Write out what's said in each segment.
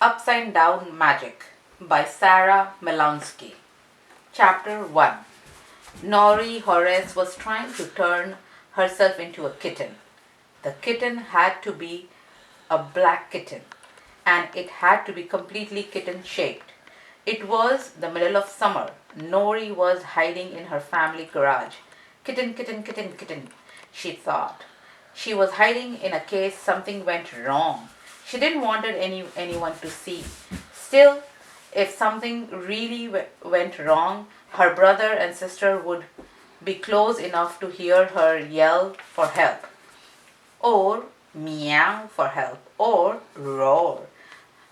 Upside Down Magic by Sarah Melansky. Chapter 1. Nori Horace was trying to turn herself into a kitten. The kitten had to be a black kitten, and it had to be completely kitten shaped. It was the middle of summer. Nori was hiding in her family garage. Kitten, kitten, kitten, kitten, she thought. She was hiding in a case something went wrong. She didn't want anyone to see. Still, if something really went wrong, her brother and sister would be close enough to hear her yell for help, or meow for help, or roar.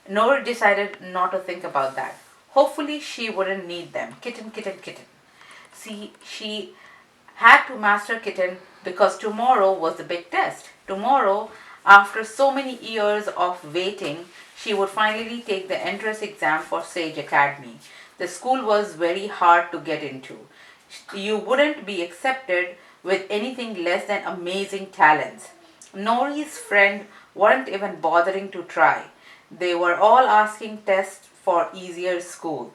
Nora decided not to think about that. Hopefully, she wouldn't need them. Kitten, kitten, kitten. See, she had to master kitten because tomorrow was the big test. Tomorrow, after so many years of waiting, she would finally take the entrance exam for Sage Academy. The school was very hard to get into. You wouldn't be accepted with anything less than amazing talents. Nori's friends weren't even bothering to try. They were all asking tests for easier school.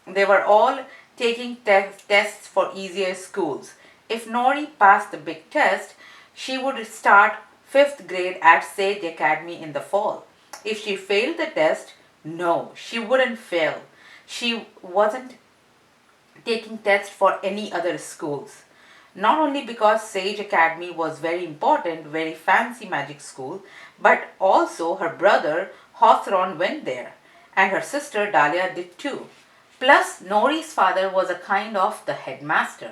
They were all taking tests for easier schools. If Nori passed the big test, she would start 5th grade at Sage Academy in the fall. If she failed the test, no, she wouldn't fail. She wasn't taking tests for any other schools. Not only because Sage Academy was very important, very fancy magic school, but also her brother Hawthorne went there, and her sister Dahlia did too. Plus, Nori's father was a kind of the headmaster.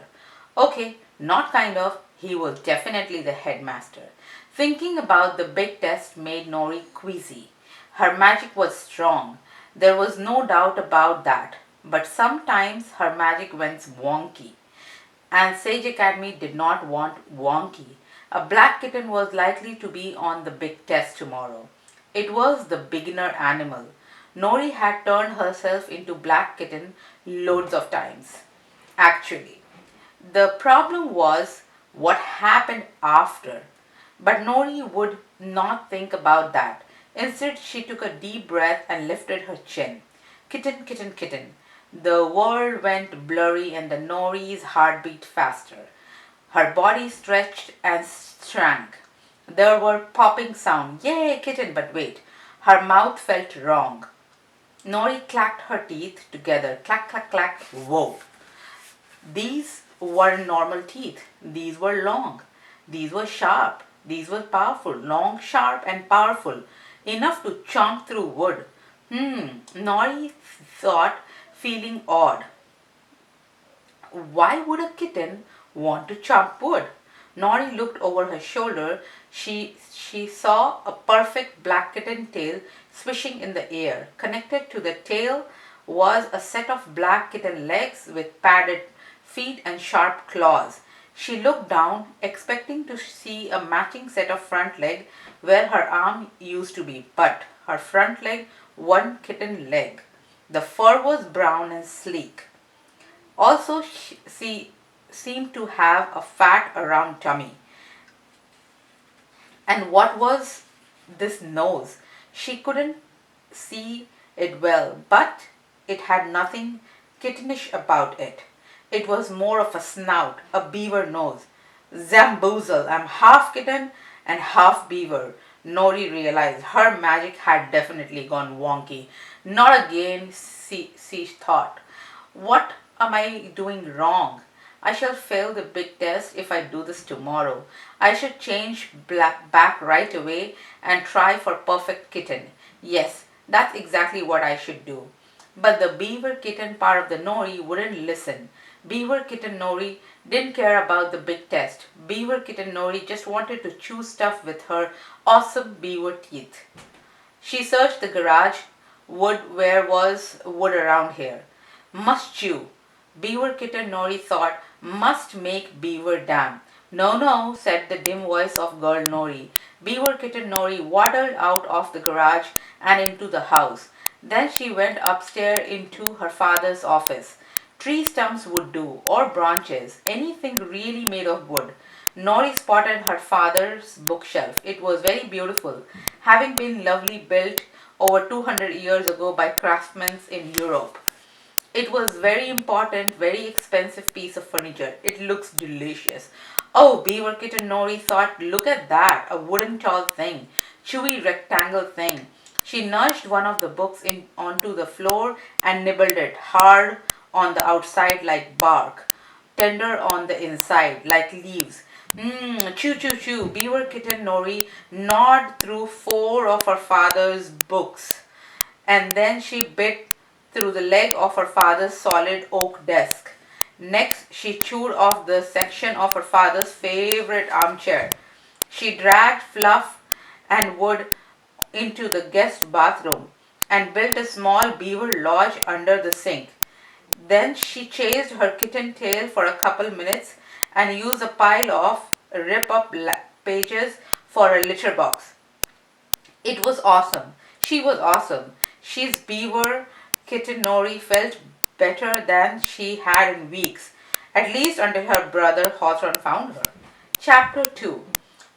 Okay, not kind of, he was definitely the headmaster. Thinking about the big test made Nori queasy. Her magic was strong. There was no doubt about that. But sometimes her magic went wonky. And Sage Academy did not want wonky. A black kitten was likely to be on the big test tomorrow. It was the beginner animal. Nori had turned herself into black kitten loads of times. Actually, the problem was what happened after. But Nori would not think about that. Instead, she took a deep breath and lifted her chin. Kitten, kitten, kitten. The world went blurry and the Nori's heart beat faster. Her body stretched and shrank. There were popping sounds. Yay, kitten, but wait. Her mouth felt wrong. Nori clacked her teeth together. Clack, clack, clack. Whoa. These weren't normal teeth. These were long. These were sharp. These were powerful. Long, sharp, and powerful. Enough to chomp through wood. Nori thought, feeling odd. Why would a kitten want to chop wood? Nori looked over her shoulder. She saw a perfect black kitten tail swishing in the air. Connected to the tail was a set of black kitten legs with padded feet and sharp claws. She looked down, expecting to see a matching set of front leg where her arm used to be, but her front leg wasn't kitten leg. The fur was brown and sleek. Also, she seemed to have a fat around tummy. And what was this nose? She couldn't see it well, but it had nothing kittenish about it. It was more of a snout, a beaver nose. Zamboozle, I'm half kitten and half beaver. Nori realized her magic had definitely gone wonky. Not again, she thought. What am I doing wrong? I shall fail the big test if I do this tomorrow. I should change back right away and try for perfect kitten. Yes, that's exactly what I should do. But the beaver kitten part of the Nori wouldn't listen. Beaver kitten Nori didn't care about the big test. Beaver kitten Nori just wanted to chew stuff with her awesome beaver teeth. She searched the garage. Where was wood around here? Must chew. Beaver kitten Nori thought, must make beaver dam. No, no, said the dim voice of girl Nori. Beaver kitten Nori waddled out of the garage and into the house. Then she went upstairs into her father's office. Tree stumps would do, or branches, anything really made of wood. Nori spotted her father's bookshelf. It was very beautiful, having been lovely built over 200 years ago by craftsmen in Europe. It was very important, very expensive piece of furniture. It looks delicious. Oh, Beaver Kitten Nori thought, look at that, a wooden tall thing, chewy rectangle thing. She nudged one of the books in onto the floor and nibbled it, hard on the outside like bark, tender on the inside like leaves. Mmm, chew, chew, chew. Beaver Kitten Nori gnawed through four of her father's books, and then she bit through the leg of her father's solid oak desk. Next, she chewed off the section of her father's favorite armchair. She dragged Fluff and Wood into the guest bathroom and built a small beaver lodge under the sink. Then she chased her kitten tail for a couple minutes and used a pile of rip up pages for a litter box. It was awesome. She was awesome. She's Beaver Kitten Nori felt better than she had in weeks, at least until her brother Hawthorne found her. Chapter 2.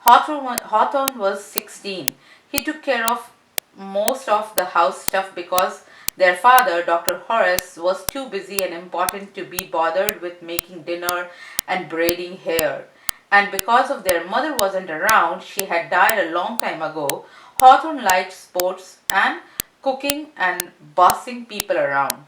Hawthorne was 16. He took care of most of the house stuff because their father, Dr. Horace, was too busy and important to be bothered with making dinner and braiding hair. And because of their mother wasn't around, she had died a long time ago, Hawthorne liked sports and cooking and bossing people around.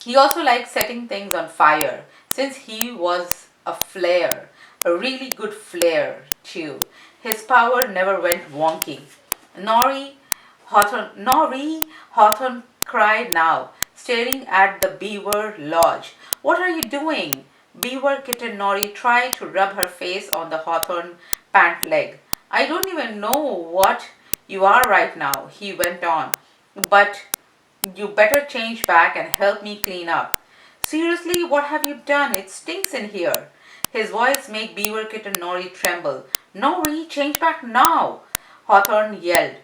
He also liked setting things on fire since he was a flair, a really good flair too. His power never went wonky. Nori, Hawthorne cried now, staring at the beaver lodge. What are you doing? Beaver Kitten Nori tried to rub her face on the Hawthorne pant leg. I don't even know what you are right now, he went on, but you better change back and help me clean up. Seriously, what have you done? It stinks in here. His voice made Beaver Kitten Nori tremble. Nori, change back now, Hawthorne yelled.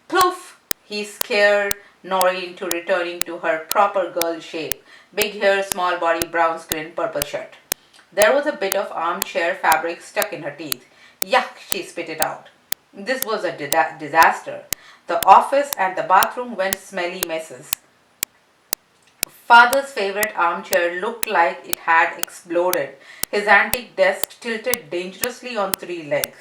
Poof! He scared Nori into returning to her proper girl shape. Big hair, small body, brown skin, purple shirt. There was a bit of armchair fabric stuck in her teeth. Yuck, she spit it out. This was a disaster. The office and the bathroom went smelly messes. Father's favorite armchair looked like it had exploded. His antique desk tilted dangerously on three legs.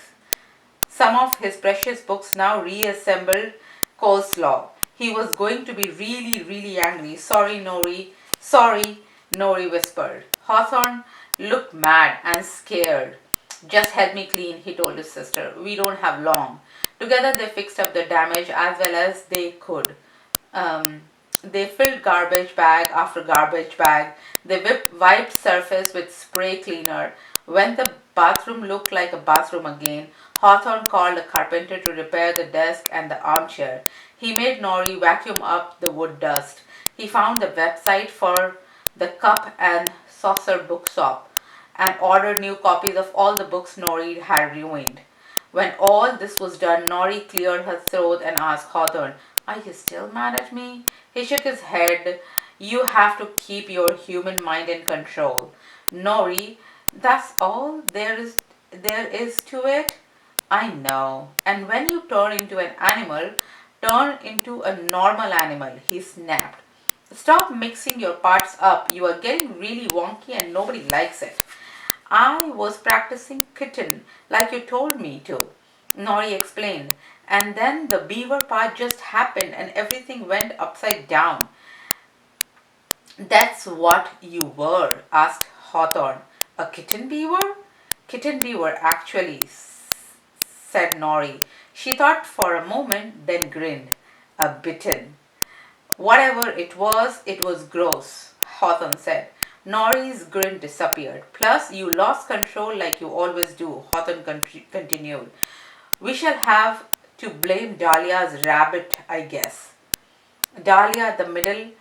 Some of his precious books now reassembled coleslaw. He was going to be really, really angry. Sorry, Nori. Sorry, Nori whispered. Hawthorne looked mad and scared. Just help me clean, he told his sister. We don't have long. Together they fixed up the damage as well as they could. They filled garbage bag after garbage bag. They wiped surface with spray cleaner. When the bathroom looked like a bathroom again, Hawthorne called a carpenter to repair the desk and the armchair. He made Nori vacuum up the wood dust. He found the website for the Cup and Saucer Bookshop and ordered new copies of all the books Nori had ruined. When all this was done, Nori cleared her throat and asked Hawthorne, are you still mad at me? He shook his head. You have to keep your human mind in control. Nori, that's all there is to it? I know. And when you turn into an animal, turn into a normal animal, he snapped. Stop mixing your parts up. You are getting really wonky and nobody likes it. I was practicing kitten like you told me to, Nori explained. And then the beaver part just happened and everything went upside down. That's what you were, asked Hawthorne. A kitten beaver? Kitten beaver, actually, said Nori. She thought for a moment, then grinned. A bitten. Whatever it was gross, Hawthorne said. Nori's grin disappeared. Plus, you lost control like you always do, Hawthorne continued. We shall have to blame Dahlia's rabbit, I guess. Dahlia, the middle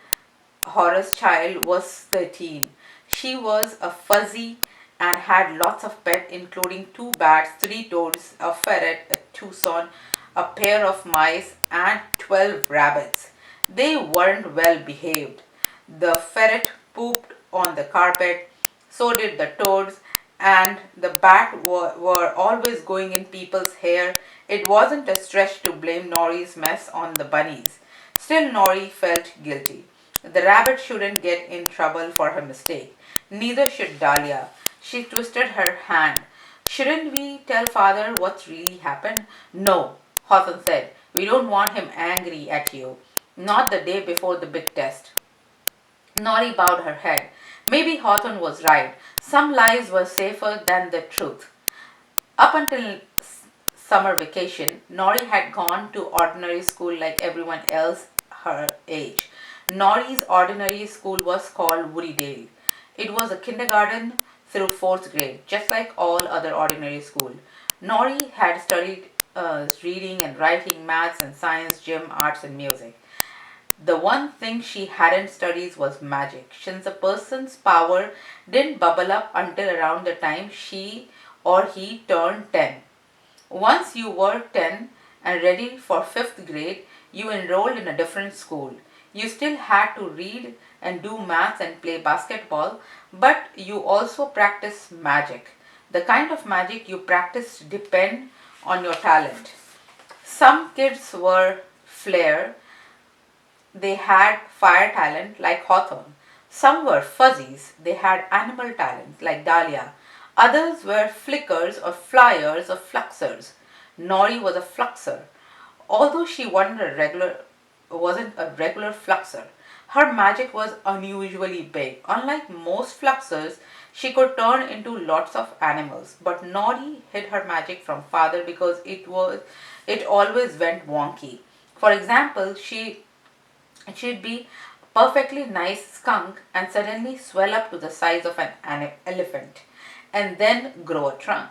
Horace child, was 13. She was a fuzzy and had lots of pets, including 2 bats, 3 toads, a ferret, a Tucson, a pair of mice, and 12 rabbits. They weren't well behaved. The ferret pooped on the carpet, so did the toads, and the bat were always going in people's hair. It wasn't a stretch to blame Nori's mess on the bunnies. Still, Nori felt guilty. The rabbit shouldn't get in trouble for her mistake. Neither should Dahlia. She twisted her hand. Shouldn't we tell father what's really happened? No, Hawthorne said. We don't want him angry at you. Not the day before the big test. Nori bowed her head. Maybe Hawthorne was right. Some lies were safer than the truth. Up until summer vacation, Nori had gone to ordinary school like everyone else her age. Nori's ordinary school was called Woodydale. It was a kindergarten through fourth grade, just like all other ordinary school. Nori had studied reading and writing, maths and science, gym, arts and music. The one thing she hadn't studied was magic, since a person's power didn't bubble up until around the time she or he turned 10. Once you were 10 and ready for 5th grade, you enrolled in a different school. You still had to read and do maths and play basketball, but you also practiced magic. The kind of magic you practiced depend on your talent. Some kids were flair, they had fire talent like Hawthorne. Some were fuzzies, they had animal talent like Dahlia. Others were flickers or flyers or fluxers. Nori was a fluxer. Although she wasn't a regular fluxer, her magic was unusually big. Unlike most fluxers, she could turn into lots of animals. But Nori hid her magic from father because it always went wonky. For example, she'd be a perfectly nice skunk and suddenly swell up to the size of an elephant and then grow a trunk.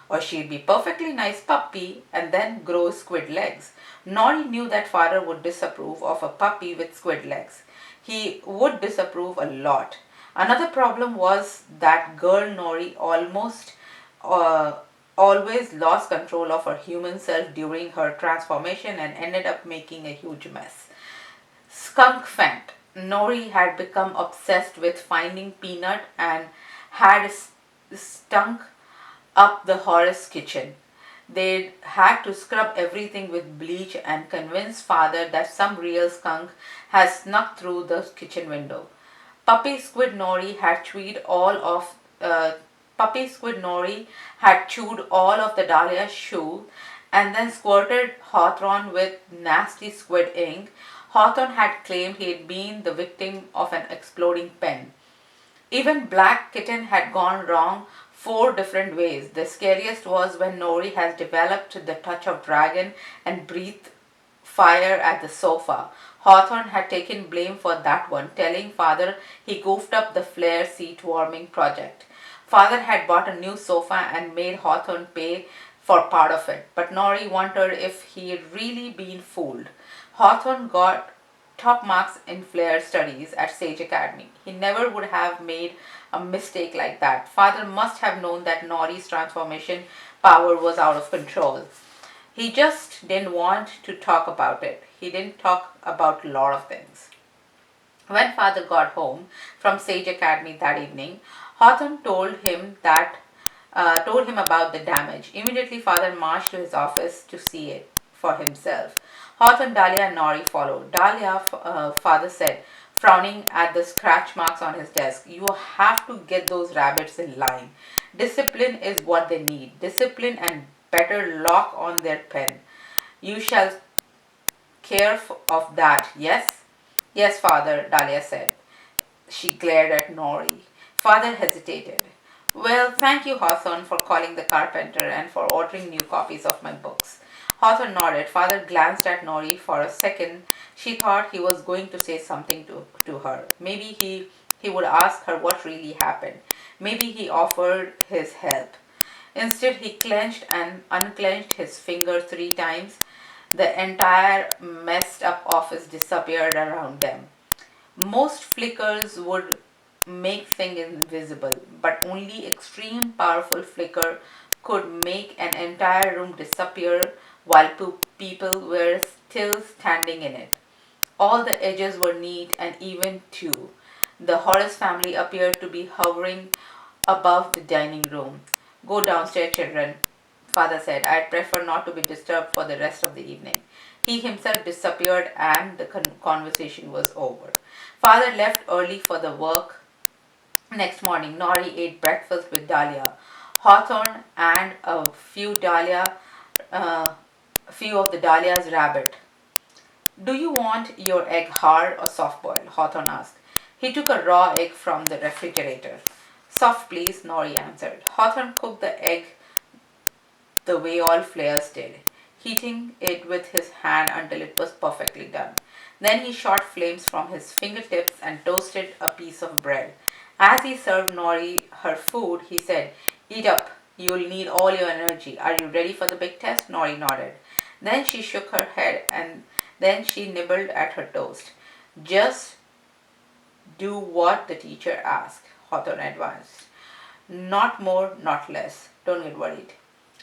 Or she'd be perfectly nice puppy and then grow squid legs. Nori knew that father would disapprove of a puppy with squid legs. He would disapprove a lot. Another problem was that girl Nori uh, always lost control of her human self during her transformation and ended up making a huge mess. Skunk Fent. Nori had become obsessed with finding Peanut and had stunk up the Horace kitchen. They had to scrub everything with bleach and convince father that some real skunk had snuck through the kitchen window. Puppy Squid Nori had uh, Puppy Squid Nori had chewed all of the Dahlia's shoe and then squirted Hawthorne with nasty squid ink. Hawthorne had claimed he had been the victim of an exploding pen. Even Black Kitten had gone wrong 4 different ways. The scariest was when Nori has developed the touch of dragon and breathed fire at the sofa. Hawthorne had taken blame for that one, telling father he goofed up the flare seat warming project. Father had bought a new sofa and made Hawthorne pay for part of it, but Nori wondered if he had really been fooled. Hawthorne got top marks in Flair studies at Sage Academy. He never would have made a mistake like that. Father must have known that Nori's transformation power was out of control. He just didn't want to talk about it. He didn't talk about a lot of things. When father got home from Sage Academy that evening, Hawthorne told him about the damage. Immediately, father marched to his office to see it for himself. Hawthorne, Dahlia, and Nori followed. Dahlia, father said, frowning at the scratch marks on his desk, "You have to get those rabbits in line. Discipline is what they need. Discipline and better lock on their pen. You shall care of that, yes?" "Yes, father," Dahlia said. She glared at Nori. Father hesitated. "Well, thank you, Hawthorne, for calling the carpenter and for ordering new copies of my books." Hawthorne nodded. Father glanced at Nori for a second. She thought he was going to say something to her. Maybe he would ask her what really happened. Maybe he offered his help. Instead, he clenched and unclenched his finger 3 times. The entire messed up office disappeared around them. Most flickers would make things invisible, but only extreme powerful flicker could make an entire room disappear while people were still standing in it. All the edges were neat and even too. The Horace family appeared to be hovering above the dining room. "Go downstairs, children," father said. "I'd prefer not to be disturbed for the rest of the evening." He himself disappeared and the conversation was over. Father left early for the work. Next morning, Nori ate breakfast with Dahlia, Hawthorne, and uh, few of the Dahlia's rabbit. Do you want your egg hard or soft boiled? Hawthorne asked. He took a raw egg from the refrigerator. Soft, please, Nori answered. Hawthorne cooked the egg the way all flayers did, heating it with his hand until it was perfectly done. Then he shot flames from his fingertips and toasted a piece of bread. As he served Nori her food, he said, Eat up. You'll need all your energy. Are you ready for the big test? Nori nodded. Then she shook her head and then she nibbled at her toast. Just do what the teacher asked, Hawthorne advised. Not more, not less. Don't get worried.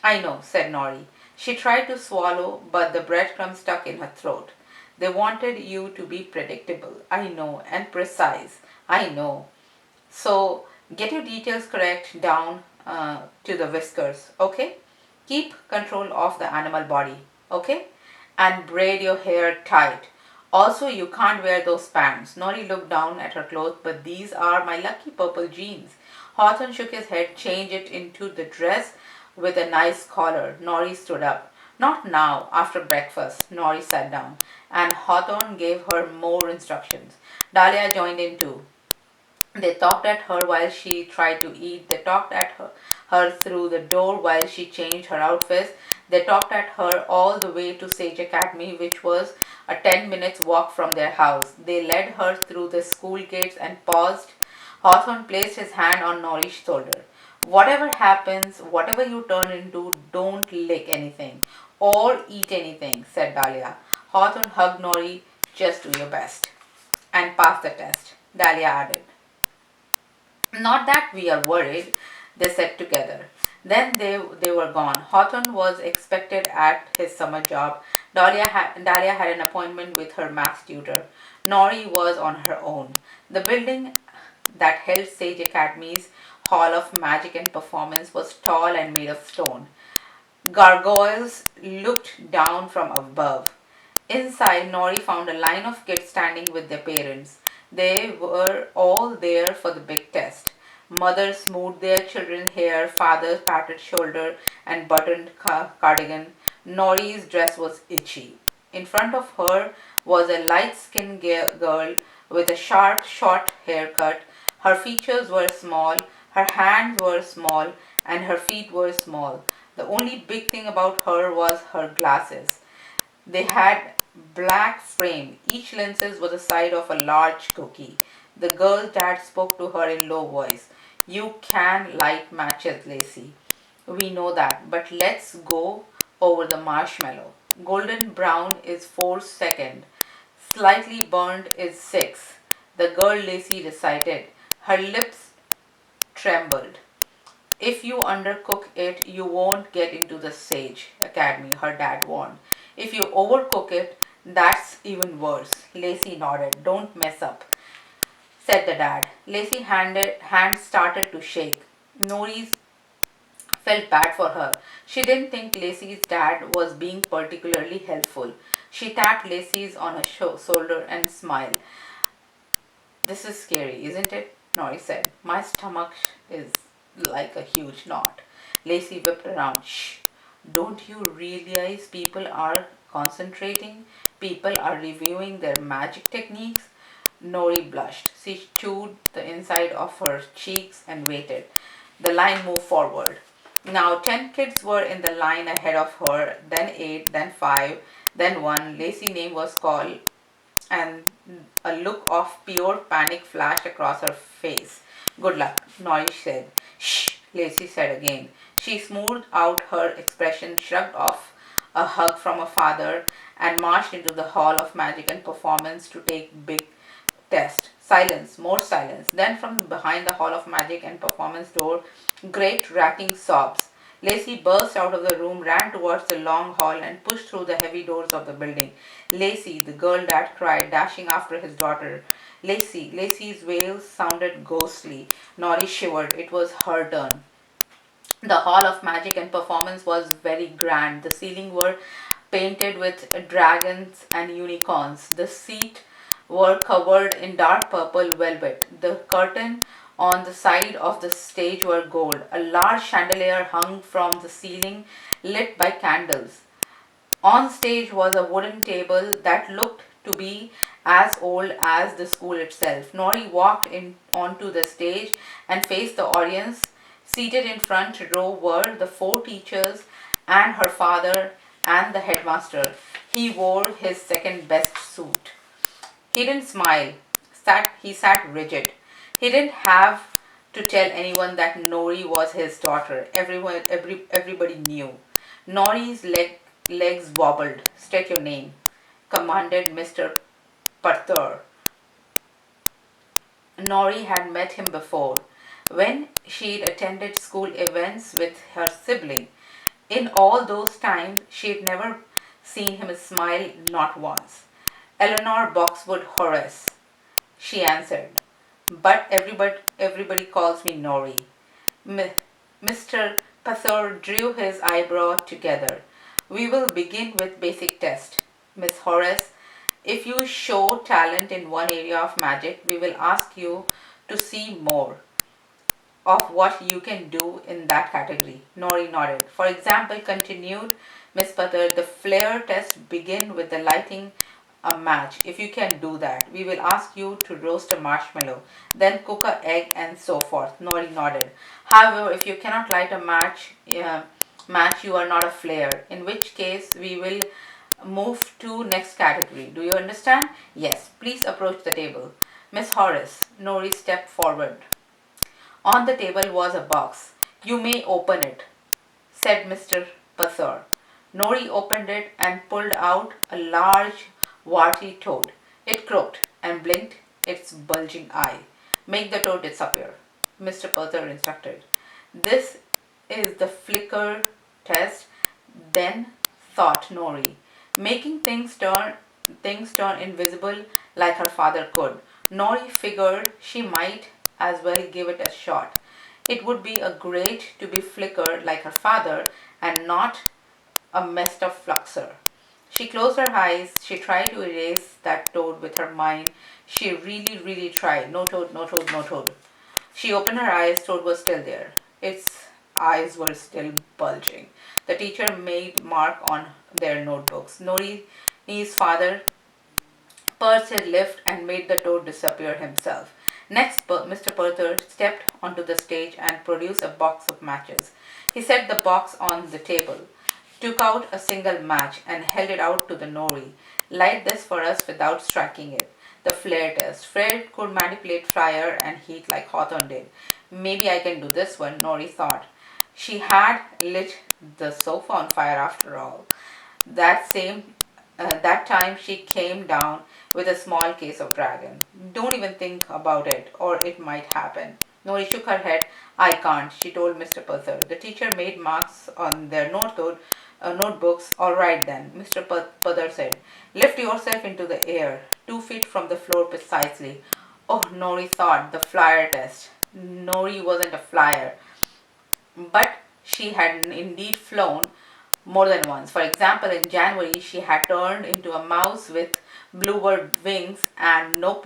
I know, said Nori. She tried to swallow, but the breadcrumbs stuck in her throat. They wanted you to be predictable. I know, and precise. I know. So get your details correct down to the whiskers, okay? Keep control of the animal body, okay? And braid your hair tight. Also, you can't wear those pants. Nori looked down at her clothes, but these are my lucky purple jeans. Hawthorne shook his head, changed it into the dress with a nice collar. Nori stood up. Not now, after breakfast. Nori sat down, and Hawthorne gave her more instructions. Dahlia joined in too. They talked at her while she tried to eat. They talked at her through the door while she changed her outfits. They talked at her all the way to Sage Academy, which was a 10 minutes walk from their house. They led her through the school gates and paused. Hawthorne placed his hand on Nori's shoulder. Whatever happens, whatever you turn into, don't lick anything or eat anything, said Dahlia. Hawthorne hugged Nori. Just do your best. And pass the test, Dahlia added. Not that we are worried, they said together. Then they were gone. Hawthorne was expected at his summer job. Dahlia had an appointment with her maths tutor. Nori was on her own. The building that held Sage Academy's Hall of Magic and Performance was tall and made of stone. Gargoyles looked down from above. Inside, Nori found a line of kids standing with their parents. They were all there for the big test. Mothers smoothed their children's hair, fathers patted shoulder and buttoned cardigan. Nori's dress was itchy. In front of her was a light-skinned girl with a sharp, short haircut. Her features were small, her hands were small, and her feet were small. The only big thing about her was her glasses. They had black frame. Each lenses was the size of a large cookie. The girl's dad spoke to her in low voice. You can light matches, Lacey. We know that, but let's go over the marshmallow. Golden brown is 4 seconds. Slightly burned is 6. The girl Lacey recited. Her lips trembled. If you undercook it, you won't get into the Sage Academy, her dad warned. If you overcook it, that's even worse. Lacey nodded. Don't mess up, said the dad. Lacey's hands started to shake. Nori felt bad for her. She didn't think Lacey's dad was being particularly helpful. She tapped Lacey's on her shoulder and smiled. This is scary, isn't it? Nori said. My stomach is like a huge knot. Lacey whipped around. Shh! Don't you realize people are concentrating? People are reviewing their magic techniques? Nori blushed. She chewed the inside of her cheeks and waited. The line moved forward. Now 10 kids were in the line ahead of her, then 8, then 5, then 1. Lacey's name was called and a look of pure panic flashed across her face. Good luck, Nori said. Shh, Lacey said again. She smoothed out her expression, shrugged off a hug from her father, and marched into the Hall of Magic and Performance to take big test. Silence, more silence. Then from behind the Hall of Magic and Performance door, great racking sobs. Lacey burst out of the room, ran towards the long hall, and pushed through the heavy doors of the building. Lacey, the girl dad cried, dashing after his daughter. Lacey. Lacey's wails sounded ghostly. Nori shivered. It was her turn. The Hall of Magic and Performance was very grand. The ceilings were painted with dragons and unicorns. The seats were covered in dark purple velvet. The curtain on the side of the stage were gold. A large chandelier hung from the ceiling, lit by candles. On stage was a wooden table that looked to be as old as the school itself. Nori walked in onto the stage and faced the audience. Seated in front row were the four teachers and her father and the headmaster. He wore his second best suit. He didn't smile. He sat rigid. He didn't have to tell anyone that Nori was his daughter. Everybody knew. Nori's legs wobbled. State your name, commanded Mr. Pathur. Nori had met him before, when she'd attended school events with her sibling. In all those times, she'd never seen him smile, not once. Eleanor Boxwood Horace, she answered. But everybody calls me Nori. Mr. Pathur drew his eyebrow together. We will begin with basic test. Miss Horace, if you show talent in one area of magic, we will ask you to see more of what you can do in that category. Nori nodded. For example, continued Miss Pathur, the flare test begin with the lighting a match. If you can do that, we will ask you to roast a marshmallow, then cook a egg and so forth. Nori nodded. However, if you cannot light a match, you are not a flare, in which case we will move to next category. Do you understand? Yes. Please approach the table. Miss Horace, Nori stepped forward. On the table was a box. You may open it, said Mr. Pathur. Nori opened it and pulled out a large, warty toad. It croaked and blinked its bulging eye. Make the toad disappear, Mr. Pathur instructed. This is the flicker test, then thought Nori. Making things turn invisible like her father could. Nori figured she might as well give it a shot. It would be a great to be flickered like her father and not a messed up fluxer. She closed her eyes. She tried to erase that toad with her mind. She really tried. No toad, no toad, no toad. She opened her eyes. Toad was still there. Its eyes were still bulging. The teacher made mark on their notebooks. Nori's father pursed his lips and made the toad disappear himself. Next, Mr. Pathur stepped onto the stage and produced a box of matches. He set the box on the table, took out a single match and held it out to the Nori. Light this for us without striking it. The flare test. Flare could manipulate fire and heat like Hawthorne did. Maybe I can do this one, Nori thought. She had lit the sofa on fire after all. That time she came down with a small case of dragon. Don't even think about it, or it might happen. Nori shook her head. I can't, she told Mr. Pathur. The teacher made marks on their notebooks. All right then, Mr. Pathur said. Lift yourself into the air, 2 feet from the floor precisely. Oh, Nori thought, the flyer test. Nori wasn't a flyer, but she had indeed flown more than once. For example, in January, she had turned into a mouse with bluebird wings, and nope,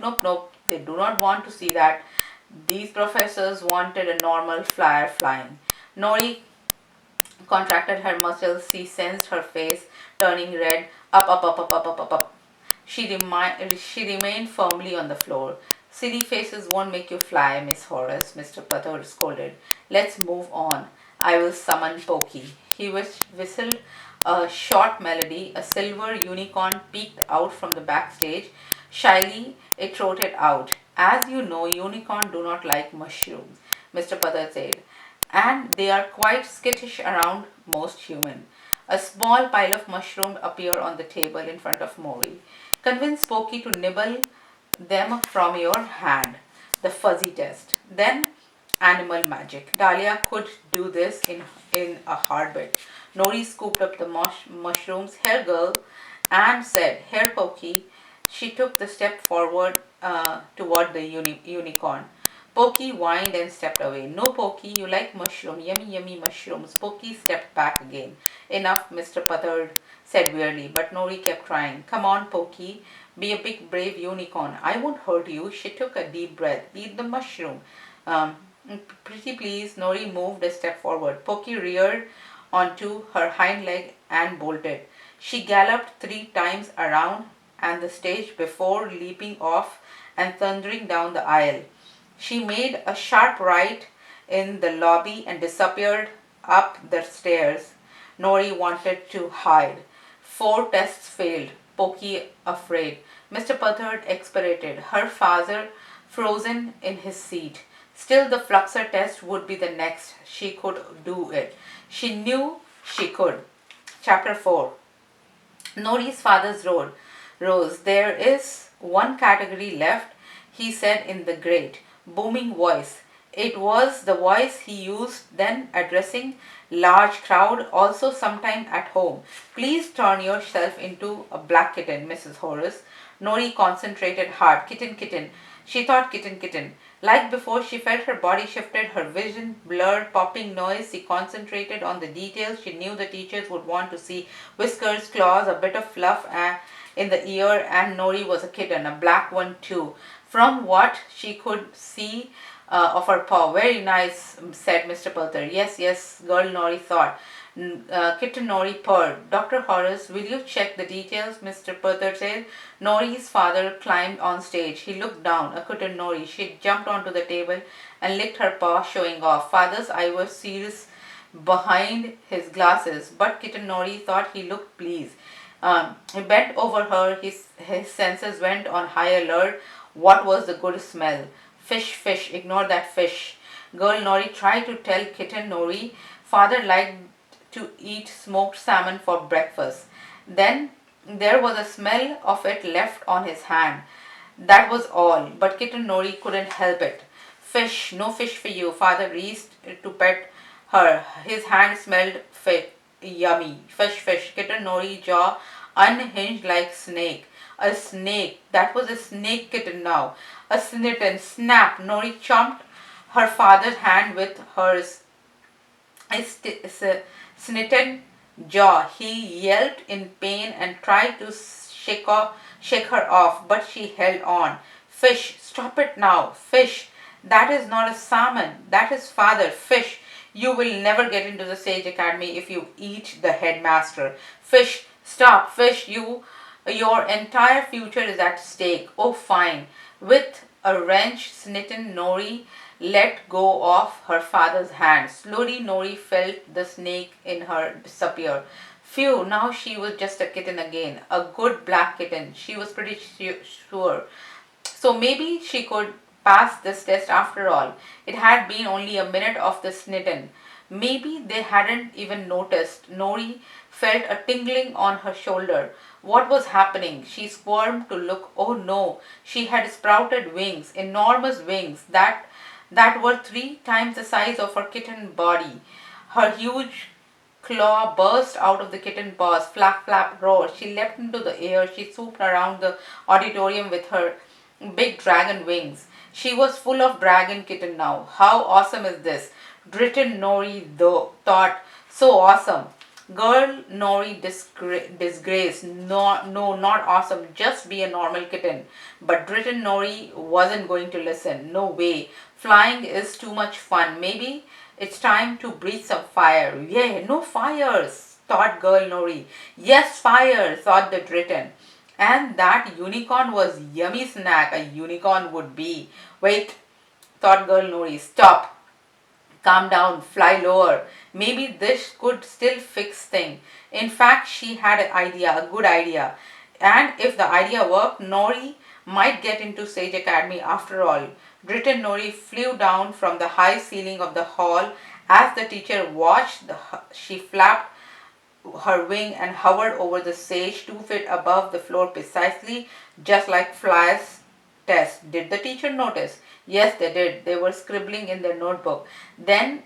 they do not want to see that. These professors wanted a normal flyer flying. Nori contracted her muscles. She sensed her face turning red. Up. She remained firmly on the floor. Silly faces won't make you fly, Miss Horace, Mr. Pathur scolded. Let's move on. I will summon Pokey. He whistled a short melody. A silver unicorn peeked out from the backstage. Shyly, it trotted out. As you know, unicorns do not like mushrooms, Mr. Pathur said, and they are quite skittish around most humans. A small pile of mushrooms appeared on the table in front of Mori. Convince Pokey to nibble them from your hand. The fuzzy test. Then animal magic. Dahlia could do this in a heartbeat. Nori scooped up the mushrooms. Here, girl, and said, Here, Pokey. She took the step forward toward the unicorn. Pokey whined and stepped away. No, Pokey, you like mushroom. Yummy, yummy mushrooms. Pokey stepped back again. Enough, Mr. Puthard said wearily, but Nori kept trying. Come on, Pokey. Be a big, brave unicorn. I won't hurt you. She took a deep breath. Eat the mushroom. Um, Pretty please. Nori moved a step forward. Pokey reared onto her hind leg and bolted. She galloped 3 times around and the stage before leaping off and thundering down the aisle. She made a sharp right in the lobby and disappeared up the stairs. Nori wanted to hide. 4 tests failed. Pokey afraid. Mr. Puthard expectorated, her father frozen in his seat. Still, the Fluxer test would be the next. She could do it. She knew she could. Chapter 4. Nori's father's rose. There is one category left, he said in the great, booming voice. It was the voice he used then addressing large crowd, also sometime at home. Please turn yourself into a black kitten, Mrs. Horace. Nori concentrated hard. Kitten, kitten. She thought kitten, kitten. Like before, she felt her body shifted, her vision blurred, popping noise. She concentrated on the details she knew the teachers would want to see. Whiskers, claws, a bit of fluff in the ear, and Nori was a kitten, a black one too. From what she could see of her paw. Very nice, said Mr. Puthard. Yes, yes, girl Nori thought. Kitten Nori purred. Dr. Horace, will you check the details? Mr. Puthard said. Nori's father climbed on stage. He looked down. A kitten Nori. She jumped onto the table and licked her paw, showing off. Father's eye was serious behind his glasses, but kitten Nori thought he looked pleased. He bent over her. His senses went on high alert. What was the good smell? Fish, fish. Ignore that fish. Girl Nori tried to tell kitten Nori father liked to eat smoked salmon for breakfast. Then there was a smell of it left on his hand. That was all, but kitten Nori couldn't help it. Fish, no fish for you. Father reached to pet her. His hand smelled yummy. Fish, fish. Kitten Nori jaw unhinged like snake. A snake. That was a snake kitten now. A snitten. Snap. Nori chomped her father's hand with hers. Snitten jaw. He yelped in pain and tried to shake her off, but she held on. Fish, stop it now. Fish, that is not a salmon. That is father. Fish, you will never get into the Sage Academy if you eat the headmaster. Fish, stop. Fish, your entire future is at stake. Oh, fine. With a wrench, Snitten Nori let go of her father's hand. Slowly, Nori felt the snake in her disappear. Phew, now she was just a kitten again. A good black kitten. She was pretty sure. So maybe she could pass this test after all. It had been only a minute of the snitten. Maybe they hadn't even noticed. Nori felt a tingling on her shoulder. What was happening? She squirmed to look. Oh no, she had sprouted wings, enormous wings that were 3 times the size of her kitten body. Her huge claw burst out of the kitten paws. Flap, flap, roar. She leapt into the air. She swooped around the auditorium with her big dragon wings. She was full of dragon kitten now. How awesome is this? Dritten Nori thought. So awesome. Girl Nori disgraced. No, no, not awesome. Just be a normal kitten. But Dritten Nori wasn't going to listen. No way. Flying is too much fun. Maybe it's time to breathe some fire. Yeah, no fires, thought Girl Nori. Yes, fire, thought the Dritten. And that unicorn was yummy snack a unicorn would be. Wait, thought Girl Nori. Stop. Calm down, fly lower. Maybe this could still fix thing. In fact, she had an idea, a good idea. And if the idea worked, Nori might get into Sage Academy after all. Dritten Nori flew down from the high ceiling of the hall. As the teacher watched, she flapped her wing and hovered over the sage 2 feet above the floor precisely just like flyers test. Did the teacher notice? Yes, they did. They were scribbling in their notebook. Then,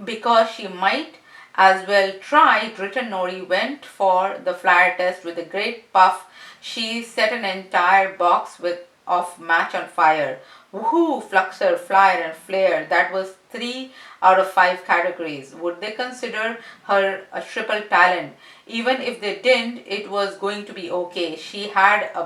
because she might as well try, Dritten Nori went for the flyer test with a great puff. She set an entire box of match on fire. Woohoo, Fluxer, Flyer, and Flare. That was 3 out of 5 categories. Would they consider her a triple talent? Even if they didn't, it was going to be okay. She had a